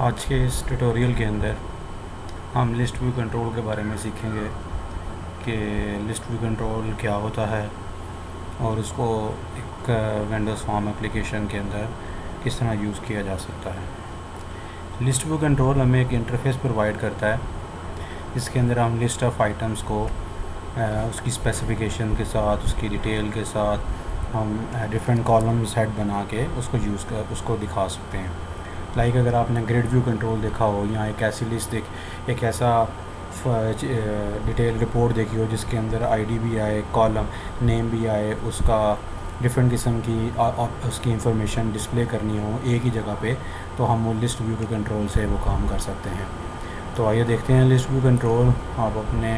आज के इस ट्यूटोरियल के अंदर हम लिस्ट व्यू कंट्रोल के बारे में सीखेंगे कि लिस्ट व्यू कंट्रोल क्या होता है और उसको एक विंडोज़ फॉर्म एप्लीकेशन के अंदर किस तरह यूज़ किया जा सकता है। लिस्ट व्यू कंट्रोल हमें एक इंटरफेस प्रोवाइड करता है। इसके अंदर हम लिस्ट ऑफ आइटम्स को उसकी स्पेसिफिकेशन के साथ, उसकी डिटेल के साथ हम डिफरेंट कॉलम्स हेड बना के उसको दिखा सकते हैं। लाइक अगर आपने ग्रिड व्यू कंट्रोल देखा हो, यहाँ एक ऐसी लिस्ट एक ऐसा डिटेल रिपोर्ट देखी हो जिसके अंदर आईडी भी आए, कॉलम नेम भी आए, उसका डिफरेंट किस्म की उसकी इंफॉर्मेशन डिस्प्ले करनी हो एक ही जगह पे, तो हम वो लिस्ट व्यू के कंट्रोल से वो काम कर सकते हैं। तो आइए देखते हैं लिस्ट व्यू कंट्रोल आप अपने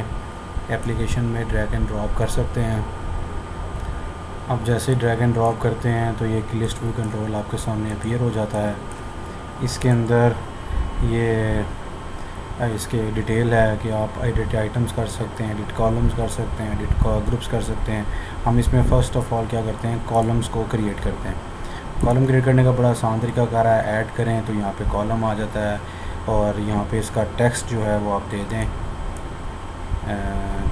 एप्लीकेशन में ड्रैग एंड ड्रॉप कर सकते हैं। अब जैसे ड्रैग एंड ड्रॉप करते हैं तो ये लिस्ट व्यू कंट्रोल आपके सामने अपीयर हो जाता है। इसके अंदर ये इसके डिटेल है कि आप एडिट आइटम्स कर सकते हैं, एडिट कॉलम्स कर सकते हैं, एडिट ग्रुप्स कर सकते हैं। हम इसमें फ़र्स्ट ऑफ़ ऑल क्या करते हैं, कॉलम्स को क्रिएट करते हैं। कॉलम क्रिएट करने का बड़ा आसान तरीका कार है, ऐड करें तो यहाँ पे कॉलम आ जाता है और यहाँ पे इसका टेक्स्ट जो है वो आप दे दें,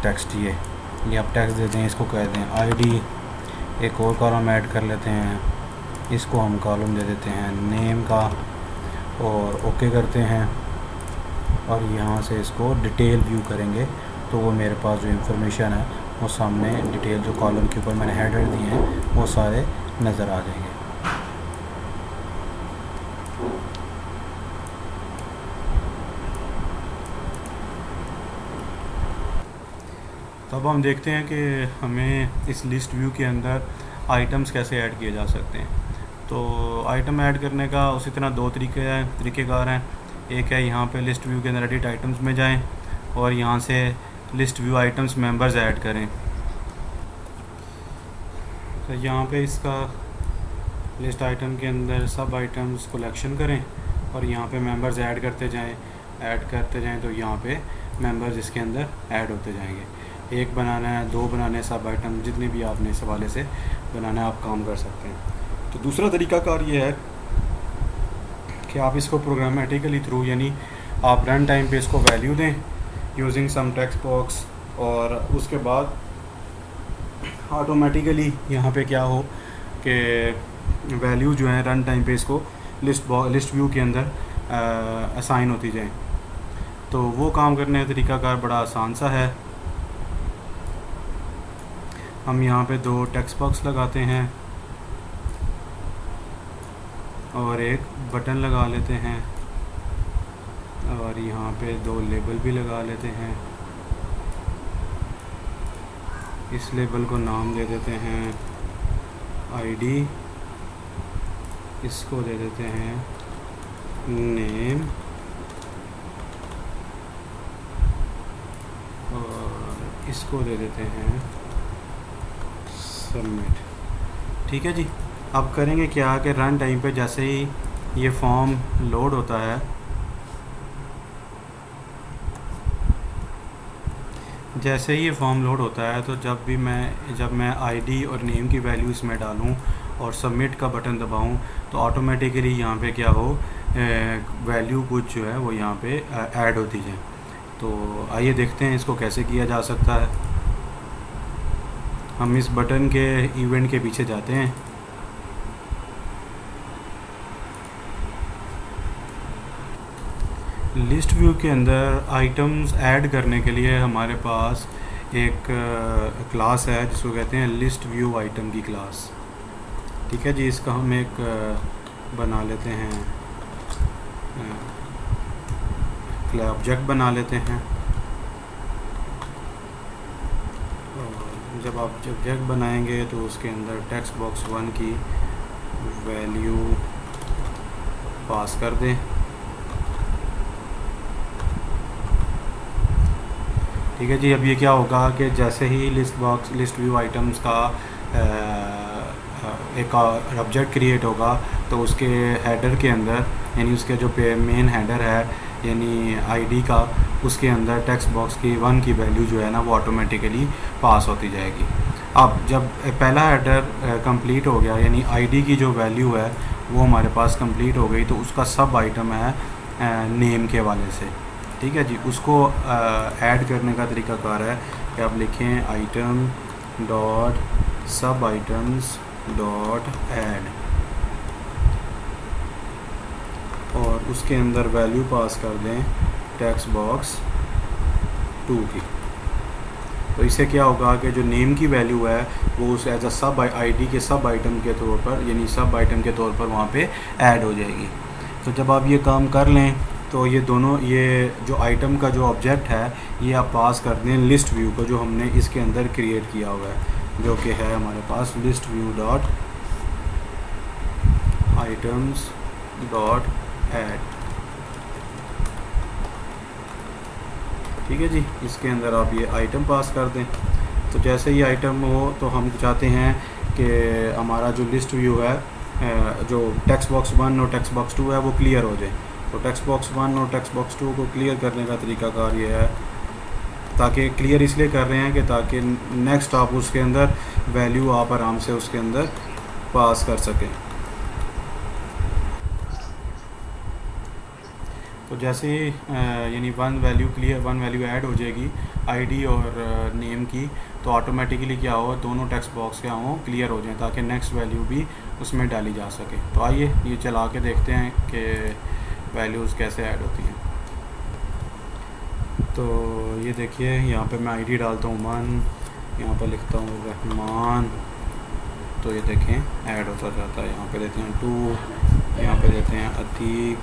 टेक्स्ट ये आप टेक्स्ट दे दें, इसको कह दें आईडी। एक और कॉलम ऐड कर लेते हैं, इसको हम कॉलम दे देते हैं नेम का और ओके करते हैं और यहाँ से इसको डिटेल व्यू करेंगे तो वो मेरे पास जो इंफॉर्मेशन है वो सामने डिटेल जो कॉलम के ऊपर मैंने हेडर दिए हैं वो सारे नज़र आ जाएंगे। तब हम देखते हैं कि हमें इस लिस्ट व्यू के अंदर आइटम्स कैसे ऐड किए जा सकते हैं। तो आइटम ऐड करने का उसी तरह दो तरीक़ेकार हैं। एक है यहाँ पे लिस्ट व्यू के अंदर एडिट आइटम्स में जाएं और यहाँ से list view items members add करें। तो यहाँ पे इसका लिस्ट आइटम के अंदर सब आइटम्स कलेक्शन करें और यहाँ पे मेंबर्स ऐड करते जाएं तो यहाँ पे मेंबर्स इसके अंदर ऐड होते जाएंगे। एक बनाना है, दो बनाने, सब आइटम जितने भी आपने इस हवाले से बनाना है आप काम कर सकते हैं। तो दूसरा तरीक़ाकार ये है कि आप इसको प्रोग्रामेटिकली थ्रू, यानी आप रन टाइम पे इसको वैल्यू दें यूजिंग सम टेक्स्ट बॉक्स और उसके बाद ऑटोमेटिकली यहाँ पे क्या हो कि वैल्यू जो है रन टाइम पे इसको लिस्ट व्यू के अंदर असाइन होती जाए। तो वो काम करने का तरीक़ाकार बड़ा आसान सा है। हम यहाँ पे दो टेक्स्ट बॉक्स लगाते हैं और एक बटन लगा लेते हैं और यहाँ पे दो लेबल भी लगा लेते हैं। इस लेबल को नाम दे देते हैं आईडी, इसको दे देते हैं नेम और इसको दे देते हैं सबमिट। ठीक है जी। अब करेंगे क्या कि रन टाइम पे जैसे ही ये फॉर्म लोड होता है, तो जब मैं आईडी और नेम की वैल्यू इसमें डालूं और सबमिट का बटन दबाऊं तो ऑटोमेटिकली यहाँ पे क्या हो, वैल्यू कुछ जो है वो यहाँ पे ऐड होती जाए। तो आइए देखते हैं इसको कैसे किया जा सकता है। हम इस बटन के इवेंट के पीछे जाते हैं। लिस्ट व्यू के अंदर आइटम्स ऐड करने के लिए हमारे पास एक क्लास है जिसको कहते हैं लिस्ट व्यू आइटम की क्लास। ठीक है जी। इसका हम एक बना लेते हैं, ऑब्जेक्ट बना लेते हैं और जब आप ऑब्जेक्ट बनाएंगे तो उसके अंदर टेक्स्ट बॉक्स 1 की वैल्यू पास कर दें। ठीक है जी। अब ये क्या होगा कि जैसे ही लिस्ट व्यू आइटम्स का एक ऑब्जेक्ट क्रिएट होगा तो उसके हेडर के अंदर, यानी उसके जो मेन हेडर है यानी आईडी का, उसके अंदर टेक्स्ट बॉक्स की 1 की वैल्यू जो है ना वो ऑटोमेटिकली पास होती जाएगी। अब जब पहला हेडर कंप्लीट हो गया, यानी आईडी की जो वैल्यू है वो हमारे पास कंप्लीट हो गई, तो उसका सब आइटम है नेम के हवाले से। ठीक है जी, उसको ऐड करने का तरीकाकार है कि आप लिखें आइटम डॉट सब आइटम्स डॉट ऐड और उसके अंदर वैल्यू पास कर दें टेक्स्ट बॉक्स 2 की। तो इससे क्या होगा कि जो नेम की वैल्यू है वो उस एज अ सब आईडी के सब आइटम के तौर पर, यानी सब आइटम के तौर पर वहाँ पे ऐड हो जाएगी। तो जब आप ये काम कर लें तो ये दोनों, ये जो आइटम का जो ऑब्जेक्ट है ये आप पास कर दें लिस्ट व्यू को, जो हमने इसके अंदर क्रिएट किया हुआ है, जो कि है हमारे पास list view dot items dot add. ठीक है जी, इसके अंदर आप ये आइटम पास कर दें। तो जैसे ही आइटम हो तो हम चाहते हैं कि हमारा जो लिस्ट व्यू है, जो टेक्स्ट बॉक्स 1 और टेक्स्ट बॉक्स 2 है वो क्लियर हो जाए। तो टेक्स्ट बॉक्स 1 और टेक्स्ट बॉक्स 2 को क्लियर करने का तरीकाकार ये है, ताकि क्लियर इसलिए कर रहे हैं कि ताकि नेक्स्ट आप उसके अंदर वैल्यू आप आराम से उसके अंदर पास कर सकें। तो जैसे ही यानी वन वैल्यू ऐड हो जाएगी आईडी और नेम की, तो ऑटोमेटिकली क्या हो, दोनों टेक्स्ट बॉक्स क्या हो, क्लियर हो जाएं, ताकि नेक्स्ट वैल्यू भी उसमें डाली जा सके। तो आइए ये चला के देखते हैं कि वैल्यूज़ कैसे ऐड होती हैं। तो ये देखिए, यहाँ पे मैं आईडी डालता हूँ 1, यहाँ पे लिखता हूँ रहमान, तो ये देखें ऐड होता जाता है। यहाँ पे देते हैं 2, यहाँ पे देते हैं अतीक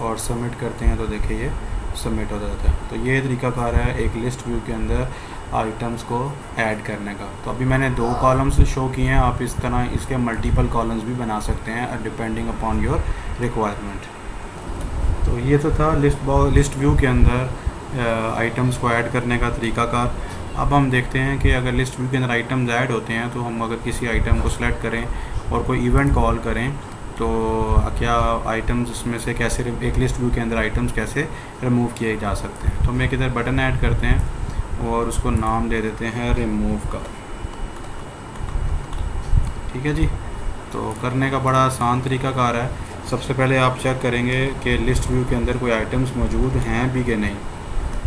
और सबमिट करते हैं, तो देखिए ये सबमिट हो जाता है। तो ये तरीकाकार है एक लिस्ट व्यू के अंदर आइटम्स को ऐड करने का। तो अभी मैंने 2 कॉलम्स शो किए हैं, आप इस तरह इसके मल्टीपल कॉलम्स भी बना सकते हैं डिपेंडिंग अपॉन योर रिक्वायरमेंट। तो ये तो था लिस्ट व्यू के अंदर आइटम्स को ऐड करने का तरीकाकार। अब हम देखते हैं कि अगर लिस्ट व्यू के अंदर आइटम्स ऐड होते हैं, तो हम अगर किसी आइटम को सिलेक्ट करें और कोई इवेंट कॉल करें, तो क्या आइटम्स उसमें से कैसे, एक लिस्ट व्यू के अंदर आइटम्स कैसे रिमूव किए जा सकते हैं। तो हम एक इधर बटन ऐड करते हैं और उसको नाम दे देते हैं रिमूव का। ठीक है जी, तो करने का बड़ा आसान तरीकाकार है। सबसे पहले आप चेक करेंगे कि लिस्ट व्यू के अंदर कोई आइटम्स मौजूद हैं भी कि नहीं।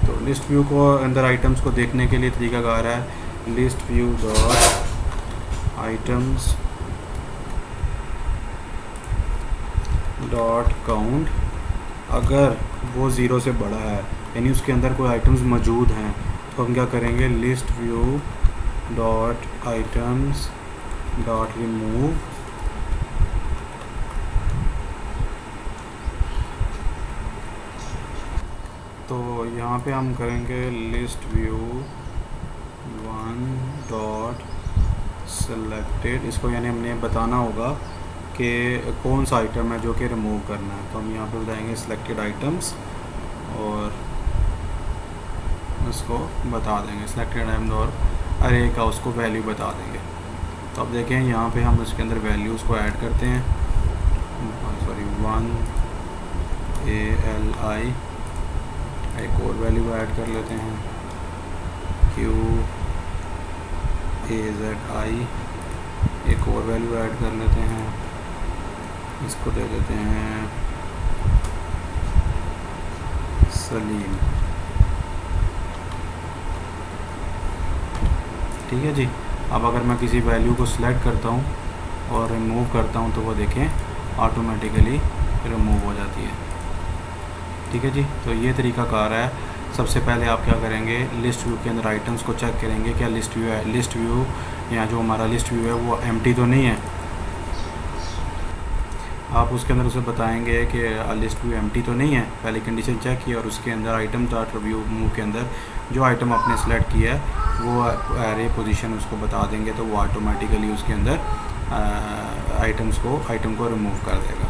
तो लिस्ट व्यू को अंदर आइटम्स को देखने के लिए तरीकाकार है list view dot items dot count. अगर वो 0 से बड़ा है, यानी उसके अंदर कोई आइटम्स मौजूद हैं, तो हम क्या करेंगे list view dot items dot remove. तो यहाँ पे हम करेंगे लिस्ट व्यू 1 डॉट सेलेक्टेड। इसको यानी हमने बताना होगा कि कौन सा आइटम है जो कि रिमूव करना है। तो हम यहाँ पे बताएंगे सिलेक्टेड आइटम्स और उसको बता देंगे सिलेक्टेड आइटम और अरे का उसको वैल्यू बता देंगे। तो अब देखें यहाँ पे हम उसके अंदर वैल्यूज़ को ऐड करते हैं। सॉरी 1 ALI, एक और वैल्यू ऐड कर लेते हैं QAZI, एक और वैल्यू ऐड कर लेते हैं, इसको दे देते हैं सलीम। ठीक है जी, अब अगर मैं किसी वैल्यू को सिलेक्ट करता हूँ और रिमूव करता हूँ, तो वो देखें ऑटोमेटिकली रिमूव हो जाती है। ठीक है जी, तो ये तरीकाकार है। सबसे पहले आप क्या करेंगे, लिस्ट व्यू के अंदर आइटम्स को चेक करेंगे क्या लिस्ट व्यू है, लिस्ट व्यू या जो हमारा लिस्ट व्यू है वो एम्प्टी तो नहीं है। आप उसके अंदर उसे बताएंगे कि लिस्ट व्यू एम्प्टी तो नहीं है, पहले कंडीशन चेक की और उसके अंदर आइटम डॉट रिव्यू मूव के अंदर जो आइटम आपने सेलेक्ट किया है वो एरे पोजीशन उसको बता देंगे, तो वो ऑटोमेटिकली उसके अंदर आइटम को रिमूव कर देगा।